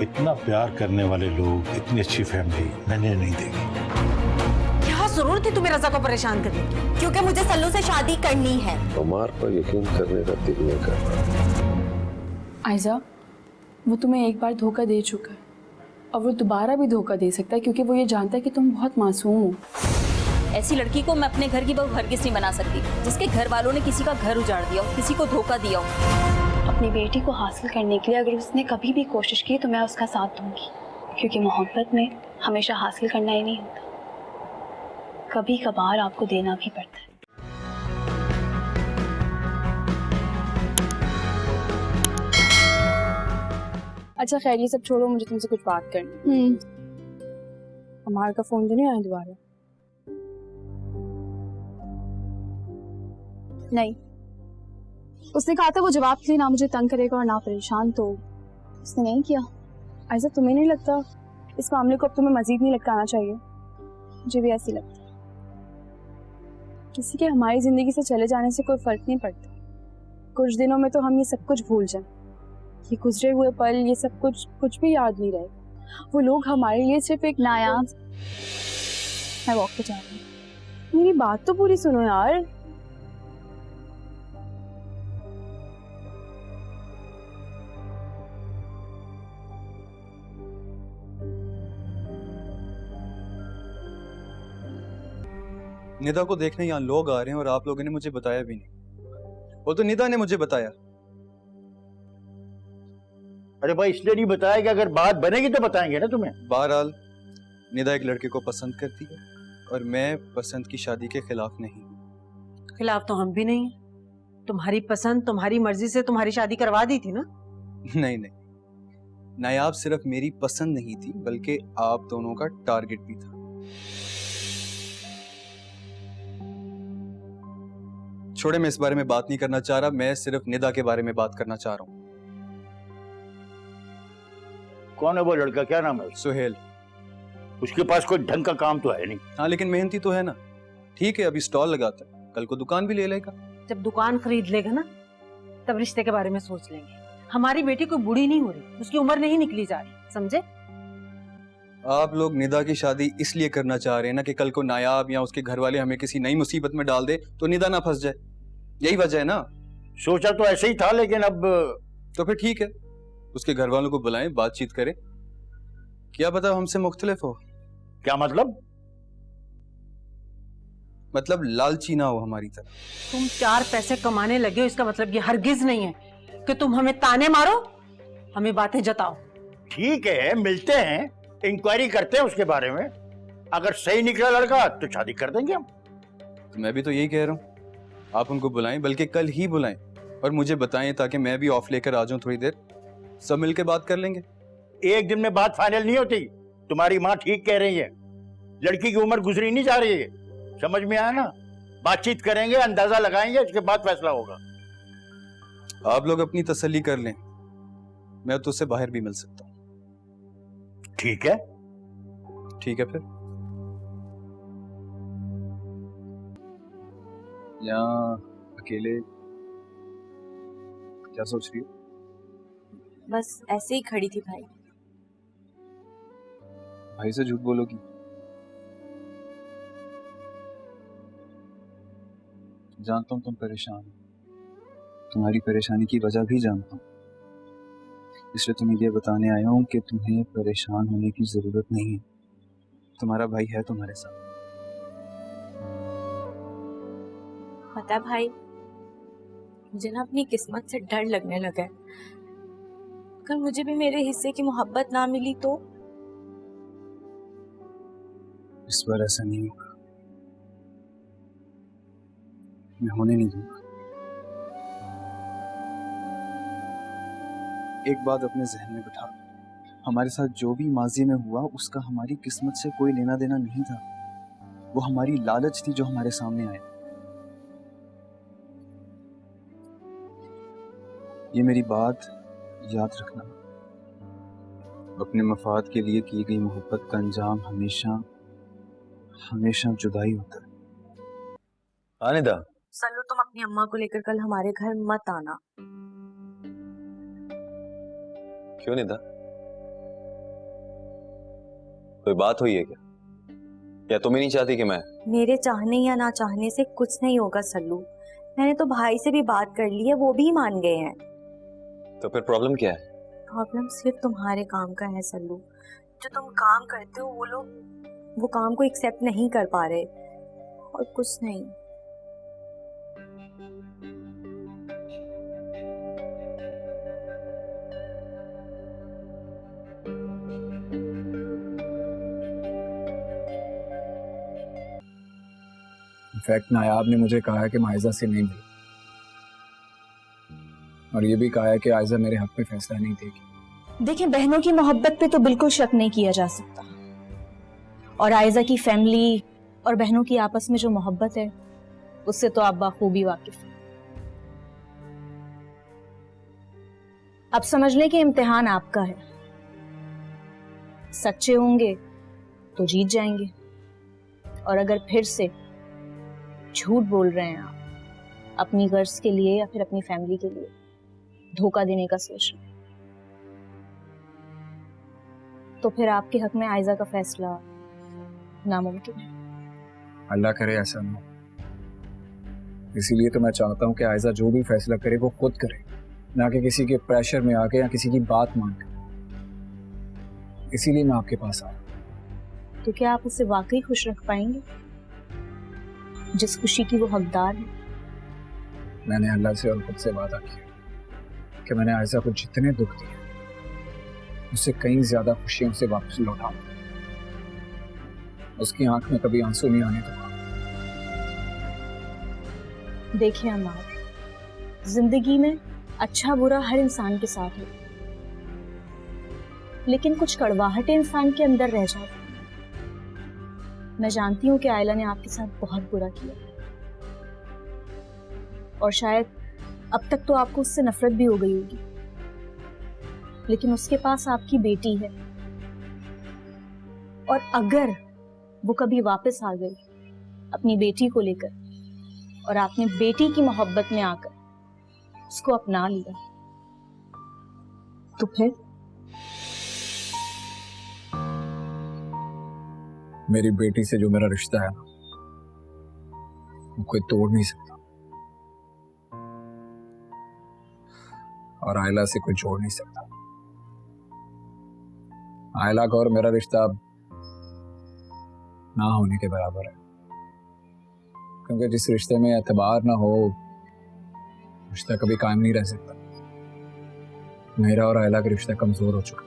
इतना प्यार करने वाले लोग, इतनी अच्छी फैमिली मैंने नहीं देखी। क्या जरूरत है तुम्हें रजा को परेशान करने की? क्योंकि मुझे सल्लू से शादी करनी है। उमर पर यकीन करने का दिल नहीं कर रहा। आयजा, वो तुम्हें एक बार धोखा दे चुका है और वो दोबारा भी धोखा दे सकता है, क्योंकि वो ये जानता है कि तुम बहुत मासूम हो। ऐसी लड़की को मैं अपने घर की बहू हरगिज़ नहीं बना सकती, जिसके घर वालों ने किसी का घर उजाड़ दिया हो, किसी को धोखा दिया हो। अपनी बेटी को हासिल करने के लिए अगर उसने कभी भी कोशिश की तो मैं उसका साथ दूंगी, क्योंकि मोहब्बत में हमेशा हासिल करना ही नहीं होता, कभी कभार आपको देना भी पड़ता है। अच्छा खैर, ये सब छोड़ो, मुझे तुमसे कुछ बात करनी। अमार का फोन तो नहीं आया दोबारा? नहीं, उसने कहा था वो जवाब के लिए ना मुझे तंग करेगा और ना परेशान, तो उसने नहीं किया। ऐसा तुम्हें नहीं लगता इस मामले को अब तुम्हें मजीद नहीं लटकाना चाहिए? मुझे भी ऐसी लगता है। किसी के हमारी जिंदगी से चले जाने से कोई फर्क नहीं पड़ता, कुछ दिनों में तो हम ये सब कुछ भूल जाएं, ये गुजरे हुए पल, ये सब कुछ भी याद नहीं रहेगा। वो लोग हमारे लिए सिर्फ एक नायाब। मैं वॉक पे जा रही हूँ, मेरी बात तो पूरी सुनो यार। निदा को देखने यहाँ लोग आ रहे हैं और आप लोगों ने मुझे बताया भी नहीं। वो तो निदा ने मुझे बताया। अरे भाई, इसलिए नहीं बताया कि अगर बात बनेगी तो बताएंगे ना तुम्हें। बहरहाल निदा एक लड़के को पसंद करती है और मैं पसंद की शादी के खिलाफ नहीं। खिलाफ तो हम भी नहीं है। तुम्हारी पसंद, तुम्हारी मर्जी से तुम्हारी शादी करवा दी थी ना? नहीं नहीं, नायाब सिर्फ मेरी पसंद नहीं थी बल्कि आप दोनों का टारगेट भी था। छोड़े, मैं इस बारे में बात नहीं करना चाह रहा, मैं सिर्फ निदा के बारे में बात करना चाह रहा हूँ। कौन है वो लड़का, क्या नाम है? सुहेल। उसके पास कोई ढंग का काम तो है नहीं। हाँ, लेकिन मेहनती तो है ना। ठीक है, अभी स्टॉल लगाता है, कल को दुकान भी ले लेगा। जब दुकान खरीद लेगा ना, तब रिश्ते के बारे में सोच लेंगे। हमारी बेटी कोई बूढ़ी नहीं हो रही, उसकी उम्र नहीं निकली जा रही, समझे? आप लोग निदा की शादी इसलिए करना चाह रहे हैं ना कि कल को नायाब या उसके घर वाले हमें किसी नई मुसीबत में डाल दे तो निदा ना फंस जाए, यही वजह है ना? सोचा तो ऐसे ही था, लेकिन अब तो फिर ठीक है, उसके घर वालों को बुलाएं, बातचीत करें, क्या पता हमसे मुख्तलिफ हो। क्या मतलब? मतलब लालची ना हो हमारी तरह। तुम 4 पैसे कमाने लगे हो, इसका मतलब ये हरगिज नहीं है कि तुम हमें ताने मारो, हमें बातें जताओ। ठीक है, मिलते हैं, इंक्वायरी करते हैं उसके बारे में। अगर सही निकला लड़का तो शादी कर देंगे हम। तो मैं भी तो यही कह रहा हूँ, आप उनको बुलाएं, बल्कि कल ही बुलाएं और मुझे बताएं ताकि मैं भी ऑफ लेकर आ जाऊं थोड़ी देर, सब मिलके बात कर लेंगे। एक दिन में बात फाइनल नहीं होती। तुम्हारी माँ ठीक कह रही है, लड़की की उम्र गुजरी नहीं जा रही है, समझ में आया ना? बातचीत करेंगे, अंदाजा लगाएंगे, उसके बाद फैसला होगा। आप लोग अपनी तसल्ली कर लें, मैं तो उससे बाहर भी मिल सकता हूँ। ठीक है। ठीक है, फिर यहाँ अकेले क्या सोच रही हो? बस ऐसे ही खड़ी थी भाई। भाई से झूठ बोलोगी? जानता हूँ तुम परेशान हो, तुम्हारी परेशानी की वजह भी जानता हूँ, इसलिए तुम्हें ये बताने आया हूँ कि तुम्हें परेशान होने की जरूरत नहीं है, तुम्हारा भाई है तुम्हारे साथ। पता भाई, मुझे ना अपनी किस्मत से डर लगने लगा है। अगर मुझे भी मेरे हिस्से की मोहब्बत ना मिली तो? इस बार ऐसा नहीं होगा, मैं होने नहीं दूंगा। एक बात अपने जहन में बिठा, हमारे साथ जो भी माजी में हुआ उसका हमारी किस्मत से कोई लेना देना नहीं था, वो हमारी लालच थी जो हमारे सामने आया। ये मेरी बात याद रखना, अपने मफाद के लिए की गई मोहब्बत का अंजाम हमेशा हमेशा जुदाई होता है। आनिदा, सल्लू, तुम अपनी अम्मा को लेकर कल हमारे घर मत आना। क्यों निदा, कोई बात हुई है क्या, या तुम ही नहीं चाहती कि मैं? मेरे चाहने या ना चाहने से कुछ नहीं होगा सल्लू। मैंने तो भाई से भी बात कर ली है, वो भी मान गए हैं। तो फिर प्रॉब्लम क्या है? प्रॉब्लम सिर्फ तुम्हारे काम का है सल्लू। जो तुम काम करते हो वो लोग वो काम को एक्सेप्ट नहीं कर पा रहे, और कुछ नहीं। इनफैक्ट नायाब ने मुझे कहा है कि मैं आयजा से नहीं मिली, और ये भी कहा है कि आयजा मेरे हक में फैसला नहीं देगी। देखिए, बहनों की मोहब्बत पे तो बिल्कुल शक नहीं किया जा सकता, और आयजा की फैमिली और बहनों की आपस में जो मोहब्बत है उससे तो आप बाखूबी वाकिफ हैं। अब समझ लें कि इम्तिहान आपका है। सच्चे होंगे तो जीत जाएंगे, और अगर फिर से झूठ बोल रहे हैं आप अपनी गर्ज के लिए या फिर अपनी फैमिली के लिए, धोखा देने का सोच रहे हैं, तो फिर आपके हक में आयजा का फैसला नामुमकिन है। अल्लाह करे ऐसा ना हो। इसीलिए तो मैं चाहता हूँ कि आयजा जो भी फैसला करे वो खुद करे, ना कि किसी के प्रेशर में आके या किसी की बात मान के। इसीलिए मैं आपके पास आया। तो क्या आप उसे वाकई खुश रख पाएंगे जिस खुशी की वो हकदार है? मैंने अल्लाह से और खुद से वादा किया कि मैंने आयजा को जितने दुख दिए उससे कहीं ज्यादा खुशियों से वापस लौटाऊंगा। उसकी आंख में कभी आंसू नहीं आने दूंगा। देखिए अमार, जिंदगी में अच्छा बुरा हर इंसान के साथ है, लेकिन कुछ कड़वाहटें इंसान के अंदर रह जाती हैं। मैं जानती हूँ कि आयला ने आपके साथ बहुत बुरा किया, और शायद अब तक तो आपको उससे नफरत भी हो गई होगी, लेकिन उसके पास आपकी बेटी है, और अगर वो कभी वापस आ गई अपनी बेटी को लेकर और आपने बेटी की मोहब्बत में आकर उसको अपना लिया, तो फिर? मेरी बेटी से जो मेरा रिश्ता है ना, वो कोई तोड़ नहीं सकता, और आयला से कोई जोड़ नहीं सकता। आयला का और मेरा रिश्ता अब ना होने के बराबर है, क्योंकि जिस रिश्ते में एतबार ना हो रिश्ता कभी कायम नहीं रह सकता। मेरा और आयला का रिश्ता कमजोर हो चुका,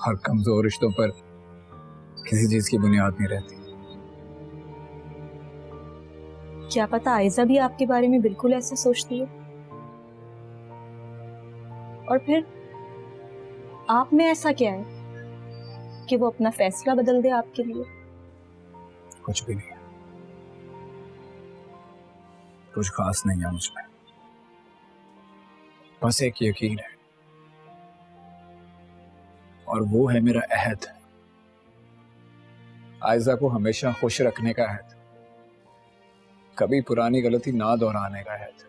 और कमजोर रिश्तों पर किसी चीज की बुनियाद नहीं रहती। क्या पता आयजा भी आपके बारे में बिल्कुल ऐसा सोचती है, और फिर आप में ऐसा क्या है कि वो अपना फैसला बदल दे आपके लिए? कुछ भी नहीं है, कुछ खास नहीं है मुझमें, बस एक यकीन है, और वो है मेरा अहद, आयजा को हमेशा खुश रखने का अहद, कभी पुरानी गलती ना दोहराने का अहद।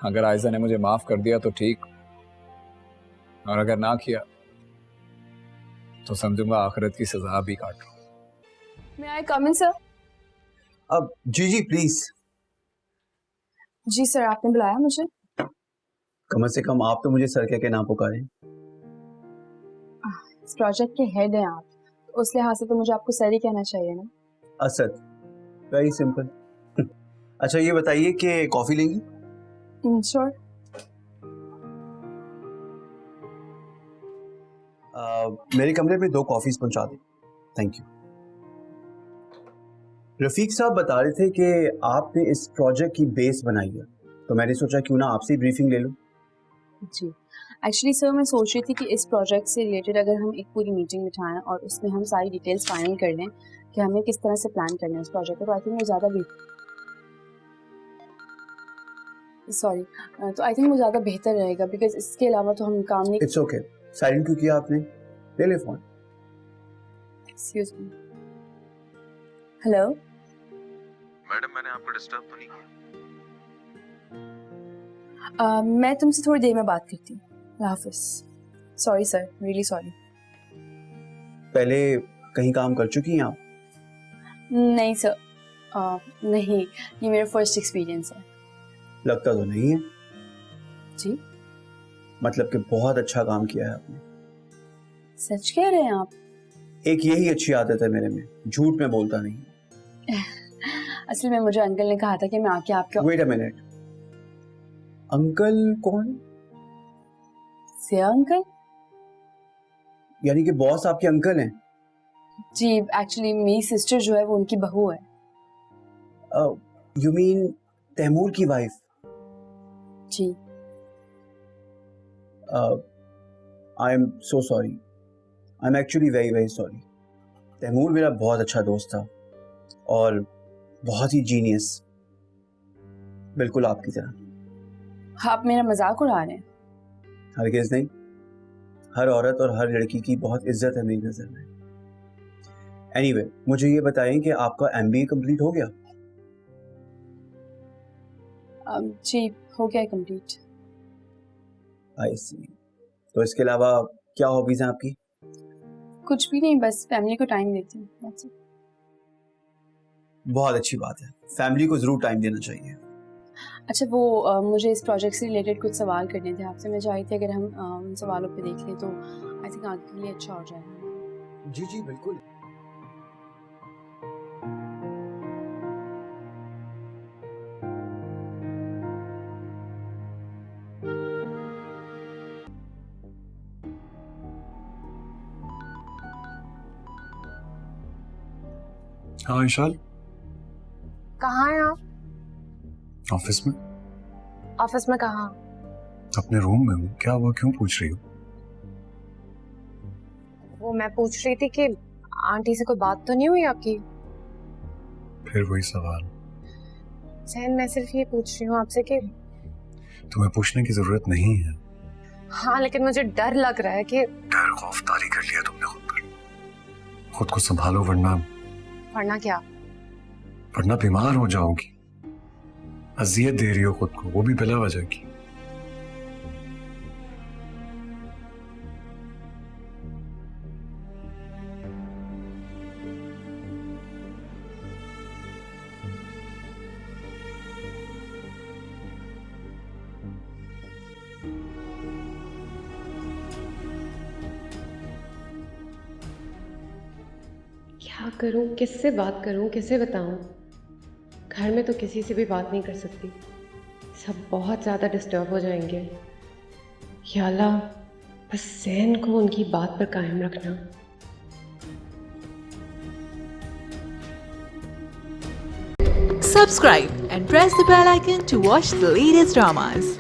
अगर आयजा ने मुझे माफ कर दिया तो ठीक, और अगर ना किया तो समझूंगा आखिरत की सजा भी काट रहा हूं। मैं आई कम इन सर? अब जी जी प्लीज। जी सर, आपने बुलाया मुझे? कम से कम आप तो मुझे सर कह के ना पुकारें। इस प्रोजेक्ट के हेड हैं आप, तो उस लिहाज से तो मुझे आपको सर ही कहना चाहिए ना। Asad, very simple. अच्छा ये बताइए कि कॉफी लेंगी? श्योर। मेरे कमरे में 2 कॉफीज पहुंचा दें। Thank you. रफीक साहब बता रहे थे कि आपने इस प्रोजेक्ट की बेस बनाई है, तो मैंने सोचा क्यों ना आपसे ब्रीफिंग ले लूं। जी एक्चुअली सर, मैं सोच रही थी कि इस प्रोजेक्ट से रिलेटेड अगर हम एक पूरी मीटिंग बिठाएं और उसमें हम सारी डिटेल्स फाइनल कर लें कि हमें किस तरह से प्लान करना है इस प्रोजेक्ट को, तो आई थिंक वो ज़्यादा ज़्यादा बेहतर रहेगा, बिकॉज इसके अलावा तो हम काम नहीं। It's okay. साइलेंट क्यों किया आपने? ले ले phone. Excuse me. Hello madam, मैंने आपको डिस्टर्ब तो नहीं किया? मैं तुमसे थोड़ी देर में बात करती हूँ। अल्लाह हाफिज। Sorry sir, really sorry. पहले कहीं काम कर चुकी हैं आप? नहीं सर, नहीं, ये मेरा फर्स्ट एक्सपीरियंस है। लगता तो नहीं है। जी? मतलब कि बहुत अच्छा काम किया है आपने। सच कह रहे हैं आप? एक यही अच्छी आदत है मेरे में, झूठ में बोलता नहीं। असल में मुझे अंकल ने कहा था कि मैं आके आपके। वेट अ मिनट, अंकल कौन? सिया अंकल? यानी कि बॉस आपके अंकल हैं? जी, एक्चुअली मेरी सिस्टर जो है वो उनकी बहू है। यू मीन तैमूर की वाइफ? जी। I am so sorry, I am actually very very sorry. Taimur मेरा बहुत अच्छा दोस्त था और बहुत ही जीनियस, बिल्कुल आपकी तरह। आप मेरा मजाक उड़ा रहे हैं? हरगिज़ नहीं, हर औरत और हर लड़की की बहुत इज्जत है मेरी नज़र में। एनीवे, मुझे ये बताएं कि आपका MBA कंप्लीट हो गया? जी, हो गया कंप्लीट। आई सी। तो इसके अलावा क्या हॉबीज हैं आपकी? कुछ भी नहीं, बस फैमिली को टाइम देती हूँ। That's it। बहुत अच्छी बात है, फैमिली को जरूर टाइम देना चाहिए। अच्छा, वो मुझे इस प्रोजेक्ट से रिलेटेड कुछ सवाल करने थे आपसे। मैं चाहती थी अगर हम उन सवालों पे देख लें तो आई थिंक आगे के लिए अच्छा हो जाएगा। जी जी बिल्कुल। हाँ विशाल, कहाँ हैं आप? ऑफिस में। ऑफिस में कहाँ? अपने रूम में हूँ। क्या हुआ, क्यों पूछ रही हो? वो मैं पूछ रही थी कि आंटी से कोई बात तो नहीं हुई आपकी? फिर वही सवाल। सहन, मैं सिर्फ ये पूछ रही हूँ आपसे कि तुम्हें पूछने की जरूरत नहीं है। हाँ, लेकिन मुझे डर लग रहा है कि डर खौफ तारी कर लिया तुमने खुद पर। खुद को संभालो वरना क्या? वरना बीमार हो जाओगी। अजियत दे रही हो खुद को, वो भी बिला वजह की। क्या करूँ, किससे बात करूँ, किसे बताऊँ? घर में तो किसी से भी बात नहीं कर सकती, सब बहुत ज़्यादा डिस्टर्ब हो जाएंगे। या अल्लाह, बस सहन को उनकी बात पर कायम रखना। Subscribe and press the bell icon to watch the latest dramas.